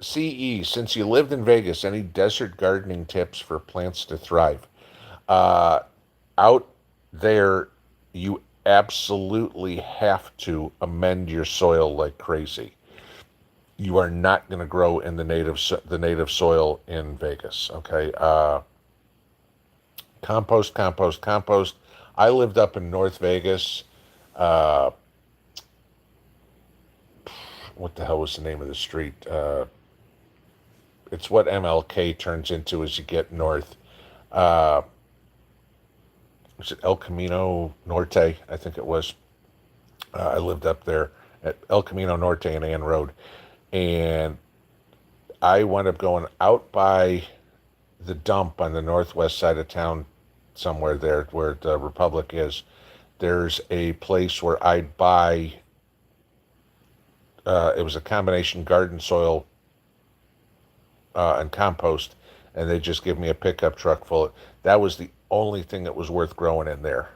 CE, since you lived in Vegas, any desert gardening tips for plants to thrive? Out there, you absolutely have to amend your soil like crazy. You are not going to grow in the native soil in Vegas. Okay. Compost, compost, compost. I lived up in North Vegas. What the hell was the name of the street? It's what MLK turns into as you get north. Was it El Camino Norte? I think it was. I lived up there at El Camino Norte and Ann Road. And I wound up going out by the dump on the northwest side of town, somewhere there where the Republic is. There's a place where I'd buy, it was a combination garden soil and compost, and they just give me a pickup truck full. That was the only thing that was worth growing in there.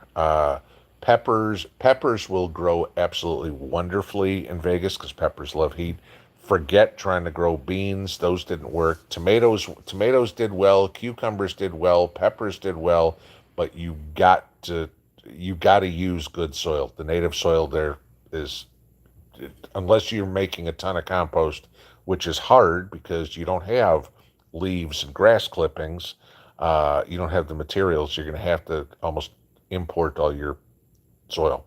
Peppers will grow absolutely wonderfully in Vegas because peppers love heat. Forget trying to grow beans; those didn't work. Tomatoes did well. Cucumbers did well. Peppers did well, but you got to use good soil. The native soil there is, unless you're making a ton of compost, which is hard because you don't have leaves and grass clippings. You don't have the materials. You're going to have to almost import all your soil.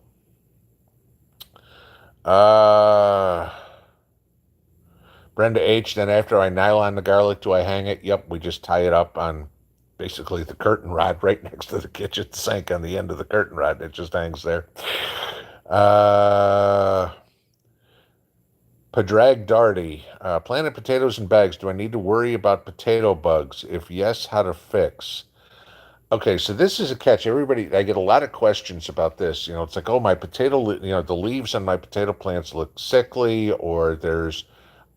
Brenda H. Then after I nylon the garlic, do I hang it? Yep, we just tie it up on basically the curtain rod right next to the kitchen sink on the end of the curtain rod. It just hangs there. Padrag Darty. Planted potatoes in bags. Do I need to worry about potato bugs? If yes, how to fix? Okay, so this is a catch. I get a lot of questions about this. It's like, oh, my potato, the leaves on my potato plants look sickly, or there's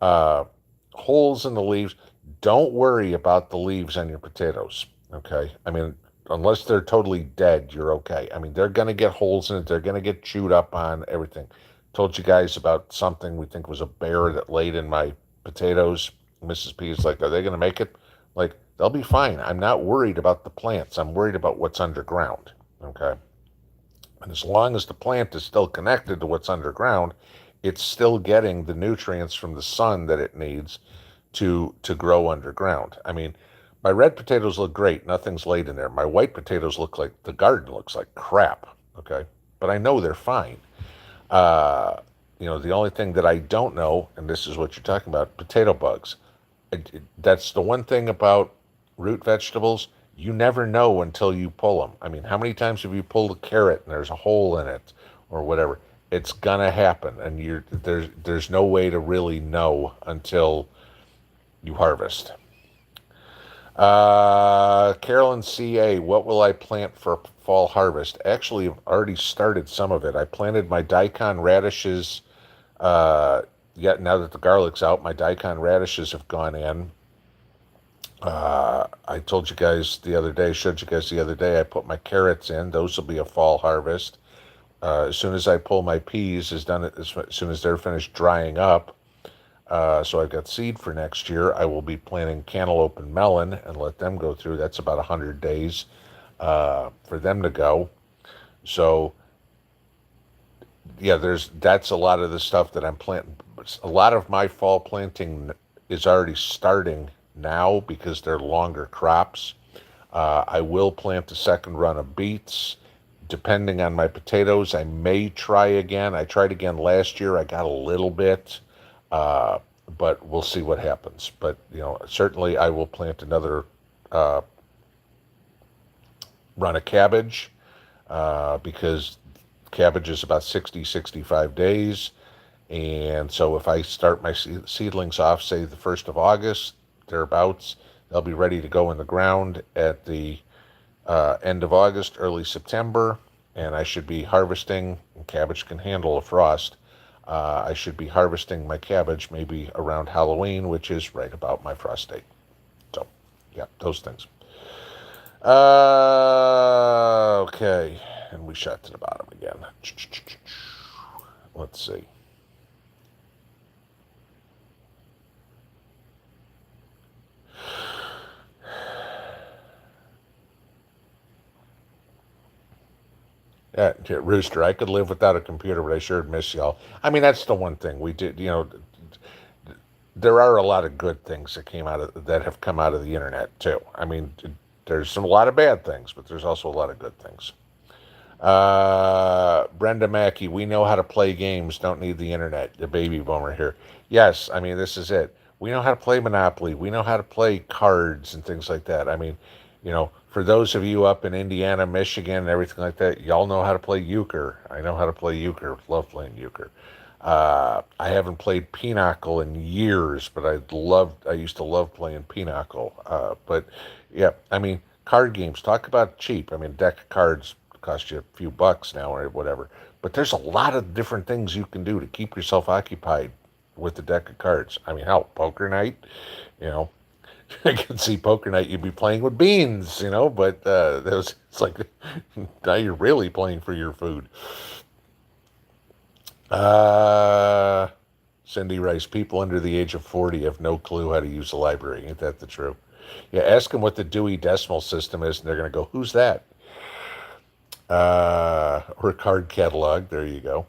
holes in the leaves. Don't worry about the leaves on your potatoes, okay? I mean, unless they're totally dead, you're okay. I mean, they're going to get holes in it. They're going to get chewed up on, everything. Told you guys about something we think was a bear that laid in my potatoes. Mrs. P is like, are they going to make it? Like, they'll be fine. I'm not worried about the plants. I'm worried about what's underground, okay? And as long as the plant is still connected to what's underground, it's still getting the nutrients from the sun that it needs to grow underground. I mean, my red potatoes look great. Nothing's laid in there. My white potatoes look like, the garden looks like crap, okay? But I know they're fine. The only thing that I don't know, and this is what you're talking about, potato bugs. That's the one thing about root vegetables. You never know until you pull them. I mean, how many times have you pulled a carrot and there's a hole in it or whatever? It's gonna happen, and there's no way to really know until you harvest. Carolyn C.A., what will I plant for fall harvest? Actually, I've already started some of it. I planted my daikon radishes. Now that the garlic's out, my daikon radishes have gone in. I showed you guys the other day, I put my carrots in. Those will be a fall harvest. As soon as I pull my peas, as soon as they're finished drying up, so I've got seed for next year, I will be planting cantaloupe and melon and let them go through. That's about 100 days for them to go. So, yeah, that's a lot of the stuff that I'm planting. A lot of my fall planting is already starting now because they're longer crops. I will plant a second run of beets. Depending on my potatoes, I may try again. I tried again last year. I got a little bit, uh, but we'll see what happens. But certainly I will plant another uh, run of cabbage because cabbage is about 60, 65 days. And so if I start my seedlings off, say the 1st of August, thereabouts, they'll be ready to go in the ground at the end of August, early September, and I should be harvesting. Cabbage can handle a frost. I should be harvesting my cabbage maybe around Halloween, which is right about my frost date. So, yeah, those things. Okay, and we shot to the bottom again. Let's see. Yeah, Rooster, I could live without a computer, but I sure miss y'all. I mean, that's the one thing we did. There are a lot of good things that have come out of the internet too. I mean, there's a lot of bad things, but there's also a lot of good things. Brenda Mackey, we know how to play games, don't need the internet. The baby boomer here. Yes, I mean, this is it. We know how to play Monopoly. We know how to play cards and things like that. I mean, for those of you up in Indiana, Michigan, and everything like that, y'all know how to play euchre. I know how to play euchre. Love playing euchre. I haven't played Pinochle in years, but I used to love playing Pinochle. But yeah, I mean, card games, talk about cheap. I mean, deck of cards cost you a few bucks now or whatever. But there's a lot of different things you can do to keep yourself occupied with the deck of cards. I mean, hell, poker night, you know, I can see poker night you'd be playing with beans, but it's like now you're really playing for your food. Uh, Cindy Rice, people under the age of 40 have no clue how to use a library. Ain't that the truth? Yeah, ask them what the Dewey Decimal System is, and they're going to go, who's that? Or card catalog. There you go.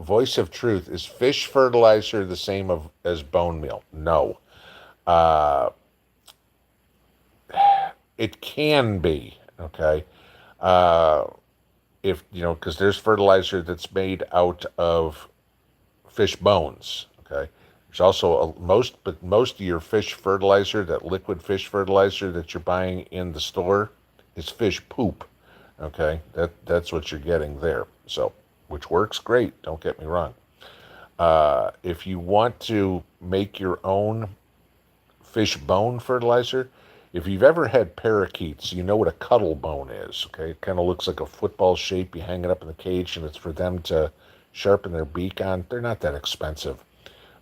Voice of Truth, is fish fertilizer the same as bone meal? No. Uh, it can be, okay? Uh, if, because there's fertilizer that's made out of fish bones, okay? There's also most of your fish fertilizer, that liquid fish fertilizer that you're buying in the store, is fish poop, okay? That's what you're getting there. So, which works great, don't get me wrong. If you want to make your own fish bone fertilizer, if you've ever had parakeets, you know what a cuttle bone is, okay? It kind of looks like a football shape. You hang it up in the cage, and it's for them to sharpen their beak on. They're not that expensive,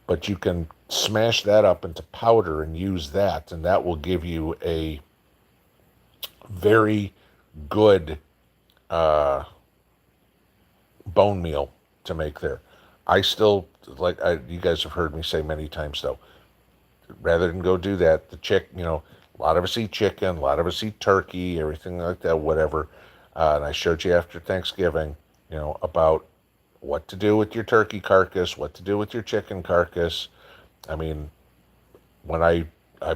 but you can smash that up into powder and use that, and that will give you a very good bone meal to make there. I still, you guys have heard me say many times, though, rather than go do that, a lot of us eat chicken, a lot of us eat turkey, everything like that, whatever. And I showed you after Thanksgiving, about what to do with your turkey carcass, what to do with your chicken carcass. I mean, when I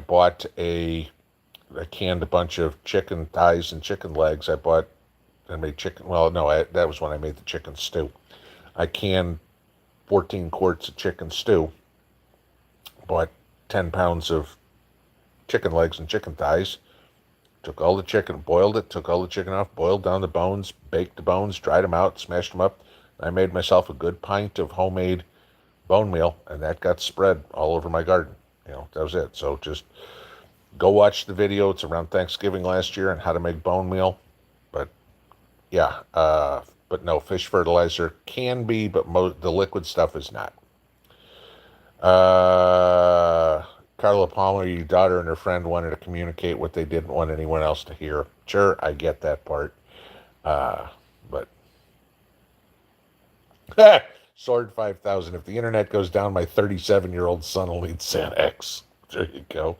bought I canned a bunch of chicken thighs and chicken legs. I made chicken, well, no, that was when I made the chicken stew. I canned 14 quarts of chicken stew, bought 10 pounds of chicken legs and chicken thighs, took all the chicken, boiled it, took all the chicken off, boiled down the bones, baked the bones, dried them out, smashed them up. I made myself a good pint of homemade bone meal, and that got spread all over my garden. That was it. So just go watch the video. It's around Thanksgiving last year on how to make bone meal. But yeah, but no, fish fertilizer can be, but the liquid stuff is not. Carla Palmer, your daughter and her friend wanted to communicate what they didn't want anyone else to hear. Sure, I get that part. But Sword 5000. If the internet goes down, my 37-year-old son will need Xanax. There you go.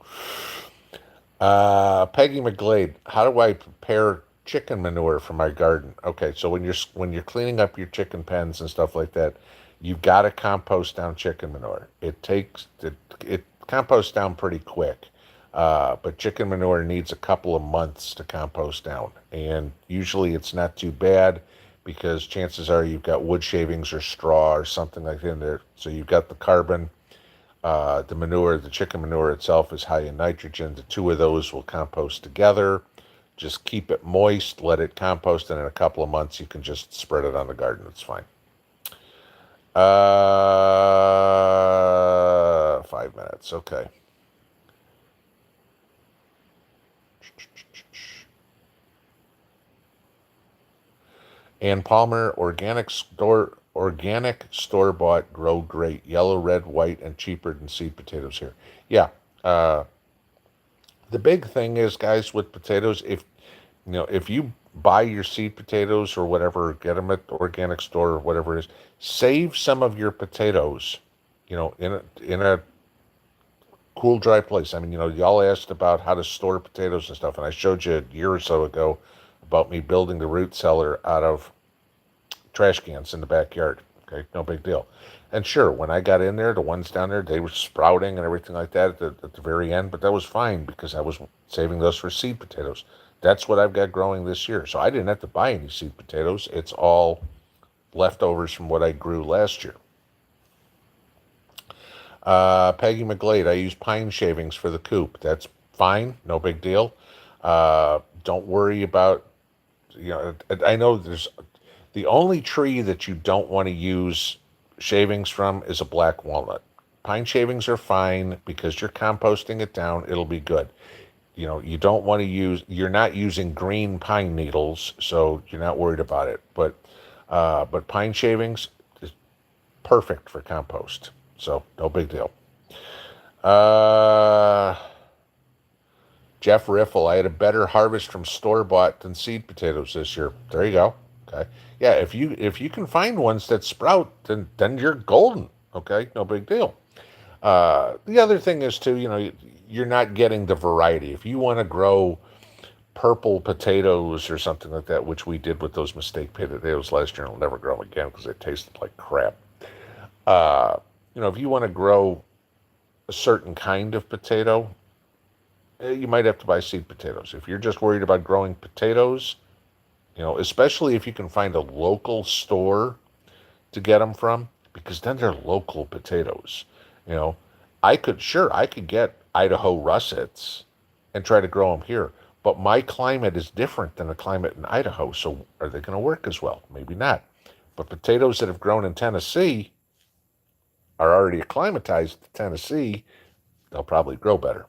Peggy McGlade, how do I prepare chicken manure for my garden? Okay, so when you're cleaning up your chicken pens and stuff like that, you've got to compost down chicken manure. composts down pretty quick. But chicken manure needs a couple of months to compost down. And usually it's not too bad because chances are you've got wood shavings or straw or something like that in there. So you've got the carbon, the manure, the chicken manure itself is high in nitrogen. The two of those will compost together. Just keep it moist, let it compost, and in a couple of months you can just spread it on the garden. It's fine. 5 minutes. Okay. Ann Palmer, organic store bought, grow great, yellow, red, white, and cheaper than seed potatoes here. Yeah. Uh, the big thing is, guys, with potatoes, if you buy your seed potatoes or whatever, get them at the organic store or whatever it is, save some of your potatoes, in a cool, dry place. I mean, y'all asked about how to store potatoes and stuff, and I showed you a year or so ago about me building the root cellar out of trash cans in the backyard. Okay, no big deal. And sure, when I got in there, the ones down there, they were sprouting and everything like that at the very end, but that was fine because I was saving those for seed potatoes. That's what I've got growing this year. So I didn't have to buy any seed potatoes. It's all leftovers from what I grew last year. Peggy McGlade, I use pine shavings for the coop. That's fine, no big deal. Don't worry about, I know there's the only tree that you don't want to use shavings from is a black walnut. Pine shavings are fine because you're composting it down. It'll be good. You don't want to you're not using green pine needles, so you're not worried about it. But pine shavings is perfect for compost. So no big deal. Uh, Jeff Riffle, I had a better harvest from store-bought than seed potatoes this year. There you go. Okay. Yeah, if you can find ones that sprout, then you're golden. Okay, no big deal. The other thing is too, you're not getting the variety. If you want to grow purple potatoes or something like that, which we did with those mistake potatoes last year, and I'll never grow them again because they tasted like crap. Uh, if you want to grow a certain kind of potato, you might have to buy seed potatoes. If you're just worried about growing potatoes, especially if you can find a local store to get them from, because then they're local potatoes. You know, I could get Idaho russets and try to grow them here, but my climate is different than the climate in Idaho. So are they going to work as well? Maybe not. But potatoes that have grown in Tennessee are already acclimatized to Tennessee. They'll probably grow better.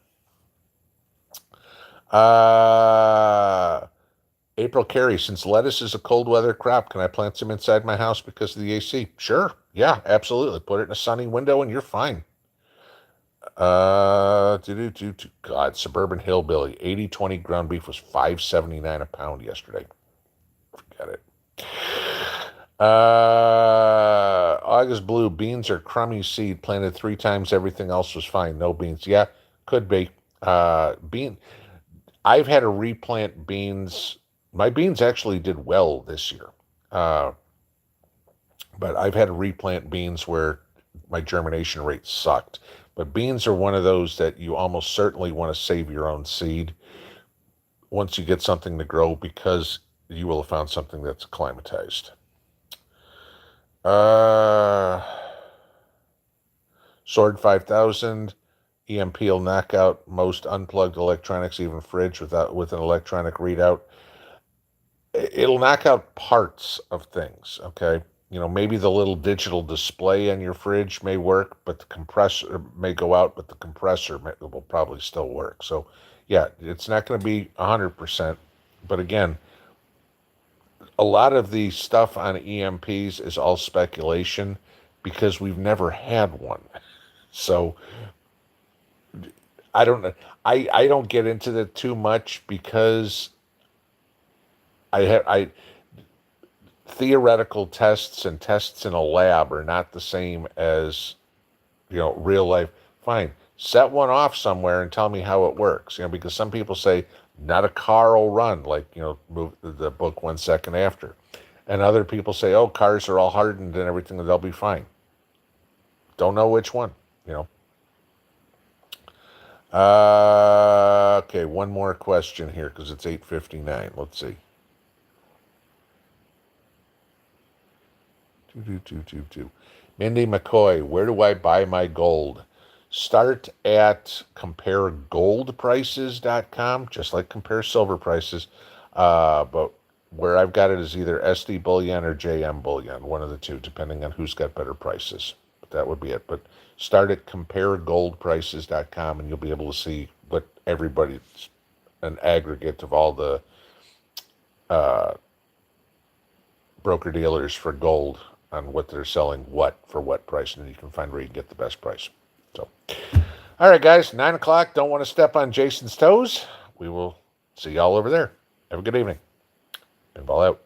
Uh, April Carey, since lettuce is a cold weather crop, can I plant some inside my house because of the AC? Sure. Yeah, absolutely. Put it in a sunny window and you're fine. God, Suburban Hillbilly, 80-20 ground beef was $5.79 a pound yesterday. Forget it. August Blue, beans are crummy seed, planted 3 times, everything else was fine. No beans. Yeah, could be. I've had to replant beans. My beans actually did well this year. But I've had to replant beans where my germination rate sucked. But beans are one of those that you almost certainly want to save your own seed once you get something to grow because you will have found something that's acclimatized. Sword 5000, EMP will knock out most unplugged electronics, even fridge with an electronic readout. It'll knock out parts of things, okay? Maybe the little digital display on your fridge may work, but the compressor may go out, but the compressor will probably still work. So, yeah, it's not going to be 100%. But again, a lot of the stuff on EMPs is all speculation because we've never had one. So, I don't know. I don't get into that too much because theoretical tests and tests in a lab are not the same as, real life. Fine. Set one off somewhere and tell me how it works. Because some people say not a car will run, like, move the book 1 second after. And other people say, oh, cars are all hardened and everything, and they'll be fine. Don't know which one, Okay, one more question here because it's 8:59. Let's see. Mindy McCoy, where do I buy my gold? Start at comparegoldprices.com, just like compare silver prices. But where I've got it is either SD Bullion or JM Bullion, one of the two, depending on who's got better prices. But that would be it. But start at comparegoldprices.com and you'll be able to see what everybody's an aggregate of all the broker dealers for gold on what they're selling what for what price, and you can find where you can get the best price. So, all right, guys, 9 o'clock. Don't want to step on Jason's toes. We will see y'all over there. Have a good evening. Pinball out.